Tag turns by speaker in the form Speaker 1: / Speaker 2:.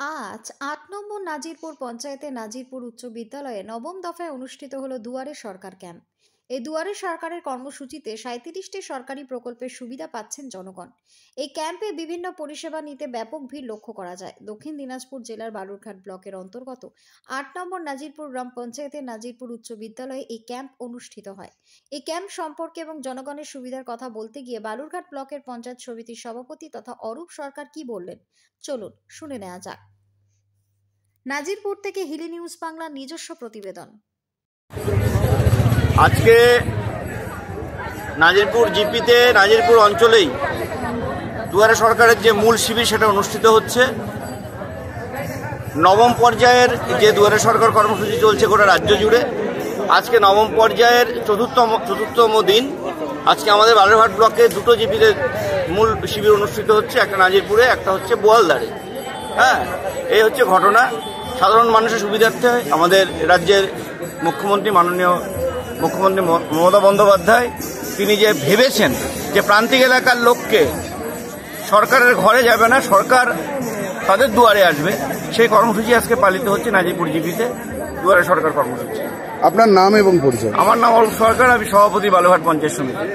Speaker 1: আজ ৮ নম্বর নাজিরপুর পঞ্চায়েতের নাজিরপুর উচ্চ বিদ্যালয়ে নবম দফায় অনুষ্ঠিত হলো দুয়ারে সরকার ক্যাম্প। এই দুয়ারে সরকারের কর্মসূচিতে ৩৭টি সরকারি প্রকল্পের সুবিধা পাচ্ছেন জনগণ। এই ক্যাম্পে বিভিন্ন পরিষেবা নিতে ব্যাপক ভিড় লক্ষ্য করা যায়। দক্ষিণ দিনাজপুর জেলার বালুরঘাট ব্লকের অন্তর্গত ৮ নম্বর নাজিরপুর গ্রাম পঞ্চায়েতের নাজিরপুর উচ্চ বিদ্যালয়ে এই ক্যাম্প অনুষ্ঠিত হয়। এই ক্যাম্প সম্পর্কে এবং জনগণের সুবিধার কথা বলতে গিয়ে বালুরঘাট ব্লকের পঞ্চায়েত সমিতির সভাপতি তথা অরূপ সরকার কি বললেন চলুন শুনে নেওয়া যাক। নাজিরপুর থেকে হিলি নিউজ বাংলার নিজস্ব প্রতিবেদন।
Speaker 2: আজকে নাজিরপুর জিপিতে নাজিরপুর অঞ্চলেই দুয়ারে সরকারের যে মূল শিবির সেটা অনুষ্ঠিত হচ্ছে। নবম পর্যায়ের যে দুয়ারে সরকার কর্মসূচি চলছে গোটা রাজ্য জুড়ে, আজকে নবম পর্যায়ের চতুর্থতম দিন। আজকে আমাদের বালুরঘাট ব্লকে দুটো জিপিতে মূল শিবির অনুষ্ঠিত হচ্ছে, একটা নাজিরপুরে, একটা হচ্ছে বোয়ালদারে। এই হচ্ছে ঘটনা। সাধারণ মানুষের সুবিধার্থে আমাদের রাজ্যের মাননীয় মুখ্যমন্ত্রী মমতা বন্দ্যোপাধ্যায় তিনি যে ভেবেছেন যে প্রান্তিক এলাকার লোককে সরকারের ঘরে যাবে না, সরকার তাদের দুয়ারে আসবে, সেই কর্মসূচি আজকে পালিত হচ্ছে নাজিরপুর জিপিতে দুয়ারে সরকার কর্মসূচি।
Speaker 3: আপনার নাম এবং পরিচয়?
Speaker 2: আমার নাম অরূপ সরকার, আমি সভাপতি বালুরঘাট পঞ্চায়েত সমিতি।